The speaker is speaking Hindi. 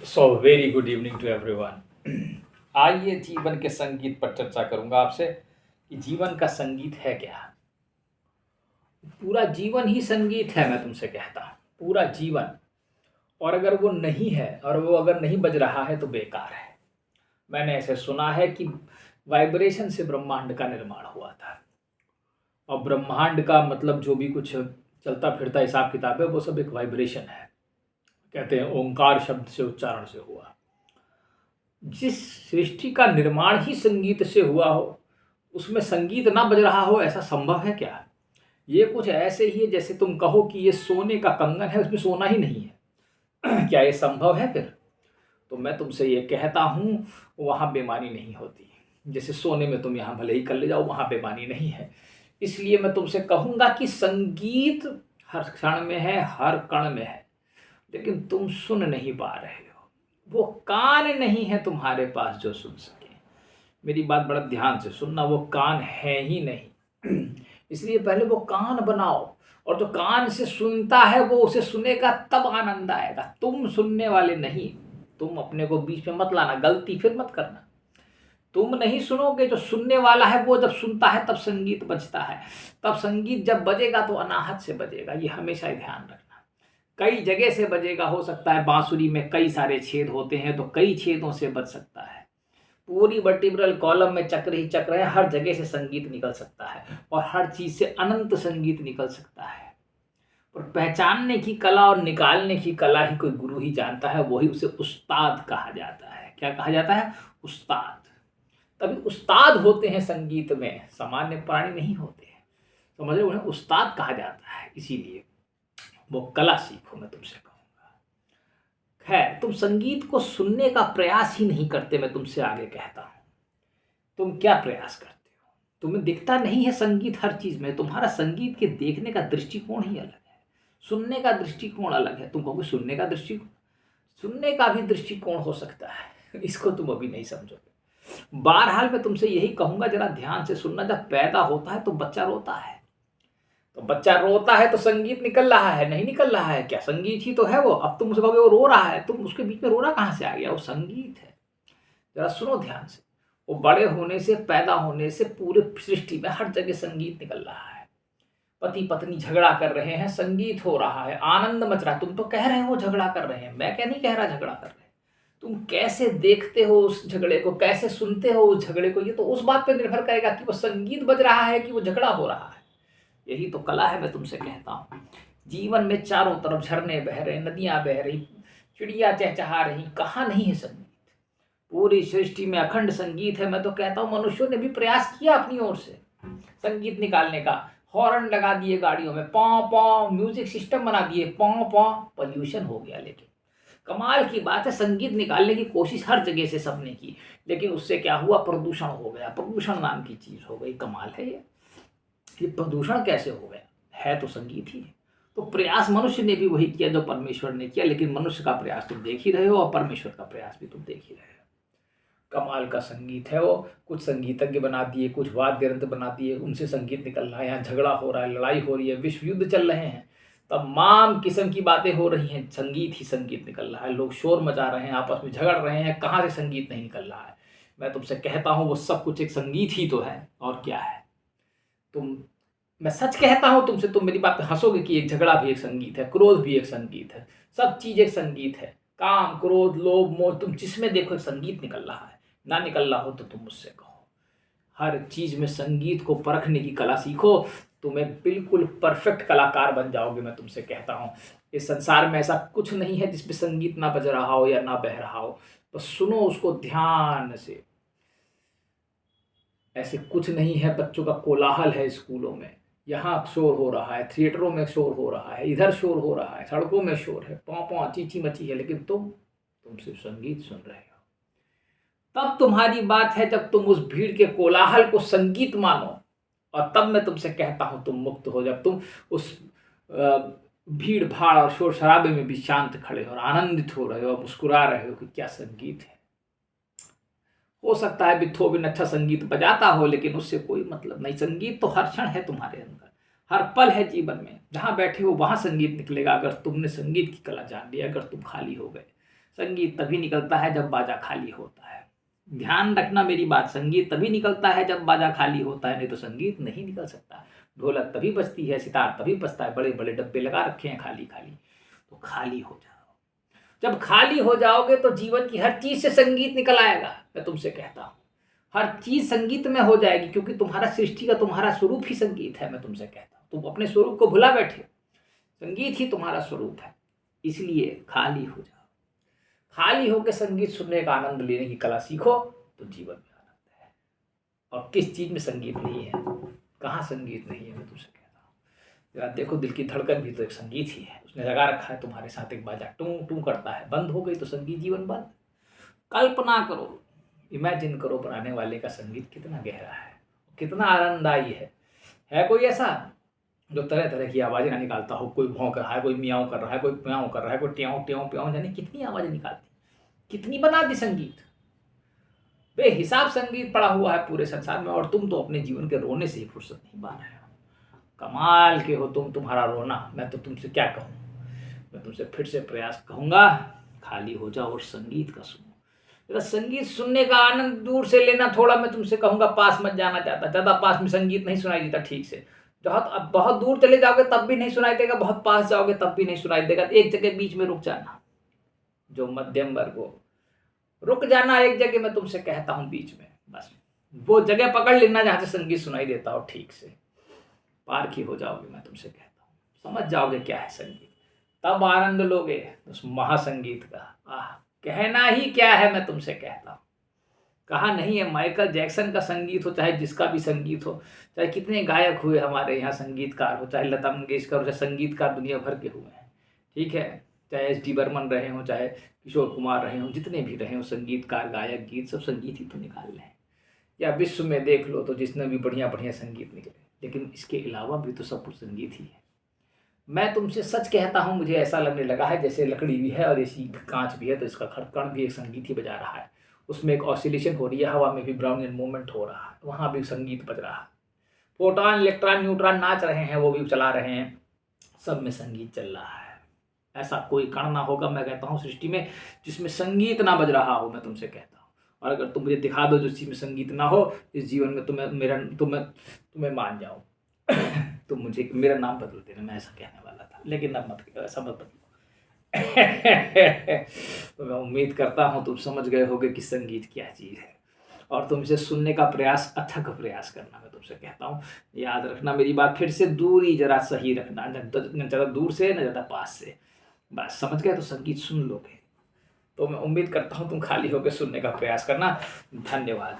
So very good evening to everyone. आइए जीवन के संगीत पर चर्चा करूंगा आपसे कि जीवन का संगीत है क्या। पूरा जीवन ही संगीत है, मैं तुमसे कहता हूँ पूरा जीवन। और अगर वो नहीं है और वो अगर नहीं बज रहा है तो बेकार है। मैंने ऐसे सुना है कि वाइब्रेशन से ब्रह्मांड का निर्माण हुआ था। और ब्रह्मांड का मतलब जो भी कुछ चलता फिरता हिसाब किताब है वो सब एक वाइब्रेशन है। कहते हैं ओंकार शब्द से उच्चारण से हुआ। जिस सृष्टि का निर्माण ही संगीत से हुआ हो उसमें संगीत ना बज रहा हो, ऐसा संभव है क्या। ये कुछ ऐसे ही है जैसे तुम कहो कि ये सोने का कंगन है, उसमें सोना ही नहीं है। क्या ये संभव है फिर। तो मैं तुमसे ये कहता हूँ वहाँ बेमानी नहीं होती। जैसे सोने में तुम यहाँ भले ही कर ले जाओ, वहाँ बेमानी नहीं है। इसलिए मैं तुमसे कहूँगा कि संगीत हर क्षण में है, हर कण में है, लेकिन तुम सुन नहीं पा रहे हो। वो कान नहीं है तुम्हारे पास जो सुन सके। मेरी बात बड़ा ध्यान से सुनना, वो कान है ही नहीं। इसलिए पहले वो कान बनाओ, और जो कान से सुनता है वो उसे सुनेगा तब आनंद आएगा। तुम सुनने वाले नहीं। तुम अपने को बीच में मत लाना, गलती फिर मत करना। तुम नहीं सुनोगे, जो सुनने वाला है वो जब सुनता है तब संगीत बजता है। तब संगीत जब बजेगा तो अनाहत से बजेगा, ये हमेशा ही ध्यान रखना। कई जगह से बजेगा, हो सकता है बांसुरी में कई सारे छेद होते हैं तो कई छेदों से बज सकता है। पूरी वर्टिब्रल कॉलम में चक्र ही चक्र है, हर जगह से संगीत निकल सकता है और हर चीज से अनंत संगीत निकल सकता है। और पहचानने की कला और निकालने की कला ही कोई गुरु ही जानता है, वही उसे उस्ताद कहा जाता है। क्या कहा जाता है? उस्ताद। तभी उस्ताद होते हैं संगीत में, सामान्य प्राणी नहीं होते हैं। समझ रहे हो, उन्हें उस्ताद कहा जाता है। इसीलिए वो कला सीखो, मैं तुमसे कहूँगा। खैर, तुम संगीत को सुनने का प्रयास ही नहीं करते, मैं तुमसे आगे कहता हूँ। तुम क्या प्रयास करते हो? तुम्हें दिखता नहीं है संगीत हर चीज में। तुम्हारा संगीत के देखने का दृष्टिकोण ही अलग है, सुनने का दृष्टिकोण अलग है। तुम कहोगे सुनने का दृष्टिकोण, सुनने का भी दृष्टिकोण हो सकता है। इसको तुम अभी नहीं समझोगे। बहरहाल मैं तुमसे यही कहूंगा, जरा ध्यान से सुनना। जब पैदा होता है तो बच्चा रोता है, तो बच्चा रोता है तो संगीत निकल रहा है, नहीं निकल रहा है क्या? संगीत ही तो है वो। अब तुम उसे कहोगे वो रो रहा है, तुम उसके बीच में रोना कहाँ से आ गया? वो संगीत है। जरा सुनो ध्यान से। वो बड़े होने से, पैदा होने से पूरे सृष्टि में हर जगह संगीत निकल रहा है। पति पत्नी झगड़ा कर रहे हैं, संगीत हो रहा है, आनंद मच रहा है। तुम तो कह रहे हो झगड़ा कर रहे हैं, मैं क्या नहीं कह रहा झगड़ा कर रहे हैं। तुम कैसे देखते हो उस झगड़े को, कैसे सुनते हो उस झगड़े को, ये तो उस बात पर निर्भर करेगा कि वो संगीत बज रहा है कि वो झगड़ा हो रहा है। यही तो कला है, मैं तुमसे कहता हूँ। जीवन में चारों तरफ झरने बह रहे, नदियां बह रही, चिड़िया चहचहा रही, कहाँ नहीं है संगीत? पूरी सृष्टि में अखंड संगीत है। मैं तो कहता हूँ मनुष्यों ने भी प्रयास किया अपनी ओर से संगीत निकालने का। हॉर्न लगा दिए गाड़ियों में, पौ पौ, म्यूजिक सिस्टम बना दिए, पौ पौ। पॉल्यूशन हो गया, लेकिन कमाल की बात है, संगीत निकालने की कोशिश हर जगह से सबने की, लेकिन उससे क्या हुआ? प्रदूषण हो गया। प्रदूषण नाम की चीज हो गई। कमाल है ये प्रदूषण कैसे हो गया? है तो संगीत ही है। तो प्रयास मनुष्य ने भी वही किया जो परमेश्वर ने किया, लेकिन मनुष्य का प्रयास तुम देख ही रहे हो और परमेश्वर का प्रयास भी तुम देख ही रहे हो। कमाल का संगीत है वो। कुछ संगीतज्ञ बना दिए, कुछ वाद्य यंत्र बना दिए, उनसे संगीत निकल रहा है। यहाँ झगड़ा हो रहा है, लड़ाई हो रही है, विश्व युद्ध चल रहे हैं, तमाम किस्म की बातें हो रही हैं, संगीत ही संगीत निकल रहा है। लोग शोर मचा रहे हैं, आपस में झगड़ रहे हैं, कहाँ से संगीत नहीं निकल रहा है? मैं तुमसे कहता हूँ वो सब कुछ एक संगीत ही तो है, और क्या है। तुम मैं सच कहता हूं तुमसे, तुम मेरी बात पे हंसोगे कि एक झगड़ा भी एक संगीत है, क्रोध भी एक संगीत है, सब चीज एक संगीत है। काम, क्रोध, लोभ, मोह, तुम जिसमें देखो एक संगीत निकल रहा है। ना निकल रहा हो तो तुम मुझसे कहो। हर चीज में संगीत को परखने की कला सीखो, तुम्हें बिल्कुल परफेक्ट कलाकार बन जाओगे। मैं तुमसे कहता हूँ इस संसार में ऐसा कुछ नहीं है जिसमें संगीत ना बज रहा हो या ना बह रहा हो। बस सुनो उसको ध्यान से। ऐसे कुछ नहीं है। बच्चों का कोलाहल है स्कूलों में, यहाँ शोर हो रहा है, थिएटरों में शोर हो रहा है, इधर शोर हो रहा है, सड़कों में शोर है, पौ पौ चींची मची है, लेकिन तुम सिर्फ संगीत सुन रहे हो। तब तुम्हारी बात है जब तुम उस भीड़ के कोलाहल को संगीत मानो, और तब मैं तुमसे कहता हूं तुम मुक्त हो। जब तुम उस भीड़ भाड़ और शोर शराबे में भी शांत खड़े हो और आनंदित हो रहे हो, मुस्कुरा रहे हो कि क्या संगीत है। हो सकता है बिथोवेन अच्छा संगीत बजाता हो, लेकिन उससे कोई मतलब नहीं। संगीत तो हर क्षण है तुम्हारे अंदर, हर पल है जीवन में। जहां बैठे हो वहां संगीत निकलेगा, अगर तुमने संगीत की कला जान ली, अगर तुम खाली हो गए। संगीत तभी निकलता है जब बाजा खाली होता है। ध्यान रखना मेरी बात, संगीत तभी निकलता है जब बाजा खाली होता है, नहीं तो संगीत नहीं निकल सकता। ढोलक तभी बजती है, सितार तभी बजता है, बड़े बड़े डब्बे लगा रखे हैं खाली खाली। तो खाली हो जाओ। जब खाली हो जाओगे तो जीवन की हर चीज से संगीत निकल आएगा। मैं तुमसे कहता हूँ हर चीज संगीत में हो जाएगी, क्योंकि तुम्हारा सृष्टि का तुम्हारा स्वरूप ही संगीत है। मैं तुमसे कहता हूँ तुम अपने स्वरूप को भुला बैठे हो, संगीत ही तुम्हारा स्वरूप है। इसलिए खाली हो जाओ, खाली होकर संगीत सुनने का आनंद लेने की कला सीखो, तो जीवन में आनंद है। और किस चीज में संगीत नहीं है, कहाँ संगीत नहीं है, मैं तुमसे कहता हूँ। जरा देखो, दिल की धड़कन भी तो एक संगीत ही है, उसने लगा रखा है तुम्हारे साथ एक बाजा, टूं टूं करता है, बंद हो गई तो संगीत जीवन बंद। कल्पना करो, इमेजिन करो बनाने वाले का संगीत कितना गहरा है, कितना आनंददायी है कोई ऐसा जो तरह तरह की आवाज़ें ना निकालता हो। कोई भौंक रहा है, कोई मियाऊं कर रहा है, कोई प्याऊं कर रहा है, कोई ट्याऊं ट्याऊं प्याऊं, जाने कितनी आवाज़ें निकालती, कितनी बना दी संगीत। बेहिसाब संगीत पड़ा हुआ है पूरे संसार में, और तुम तो अपने जीवन के रोने से ही फुर्सत नहीं पा रहे हो। कमाल के हो तुम, तुम्हारा रोना। मैं तो तुमसे क्या कहूँ, मैं तुमसे फिर से प्रयास कहूँगा, खाली हो जाओ और संगीत का सुनो। जरा संगीत सुनने का आनंद दूर से लेना थोड़ा। मैं तुमसे कहूँगा पास मत जाना चाहता, ज़्यादा पास में संगीत नहीं सुनाई देता ठीक से। बहुत बहुत दूर चले जाओगे तब भी नहीं सुनाई देगा, बहुत पास जाओगे तब भी नहीं सुनाई देगा। एक जगह बीच में रुक जाना, जो मध्यम वर्ग हो, रुक जाना एक जगह। मैं तुमसे कहता हूँ बीच में, बस वो जगह पकड़ लेना जहाँ से संगीत सुनाई देता हो ठीक से। पार की हो जाओगे, मैं तुमसे कहता हूँ, समझ जाओगे क्या है संगीत, तब आनंद लोगे उस महासंगीत का। कहना ही क्या है, मैं तुमसे कहता हूँ। कहा नहीं है, माइकल जैक्सन का संगीत हो, चाहे जिसका भी संगीत हो, चाहे कितने गायक हुए हमारे यहाँ संगीतकार हो, चाहे लता मंगेशकर हो, चाहे संगीतकार दुनिया भर के हुए हैं, ठीक है, चाहे एस.डी. बर्मन रहे हों, चाहे किशोर कुमार रहे हों, जितने भी रहे हों संगीतकार, गायक, गीत, सब संगीत ही तो निकाल रहे हैं। या विश्व में देख लो तो जिसने भी बढ़िया बढ़िया संगीत निकले, लेकिन इसके अलावा भी तो सब कुछ संगीत ही है। मैं तुमसे सच कहता हूँ, मुझे ऐसा लगने लगा है जैसे लकड़ी भी है और ऐसी कांच भी है, तो इसका खड़कण भी एक संगीत ही बजा रहा है। उसमें एक ऑसिलेशन हो रही है, हवा में भी ब्राउनियन मूवमेंट हो रहा है, वहाँ भी संगीत बज रहा है। प्रोटॉन, इलेक्ट्रॉन, न्यूट्रॉन नाच रहे हैं, वो भी चला रहे हैं, सब में संगीत चल रहा है। ऐसा कोई कण ना होगा, मैं कहता हूँ, सृष्टि में जिसमें संगीत ना बज रहा हो। मैं तुमसे कहता हूँ, और अगर तुम मुझे दिखा दो जिस चीज़ में संगीत ना हो इस जीवन में, तुम्हें मान जाऊँ तो मुझे मेरा नाम बदल देना, मैं ऐसा कहने वाला था, लेकिन अब मत, ऐसा मत बदलो। तो मैं उम्मीद करता हूँ तुम समझ गए होगे कि संगीत क्या चीज़ है, और तुम इसे सुनने का प्रयास, अथक प्रयास करना। मैं तुमसे कहता हूँ, याद रखना मेरी बात, फिर से दूरी जरा सही रखना, न ज़्यादा दूर से न ज़्यादा पास से, बस समझ गए तो संगीत सुन लोगे। तो मैं उम्मीद करता हूँ तुम खाली होकर सुनने का प्रयास करना। धन्यवाद।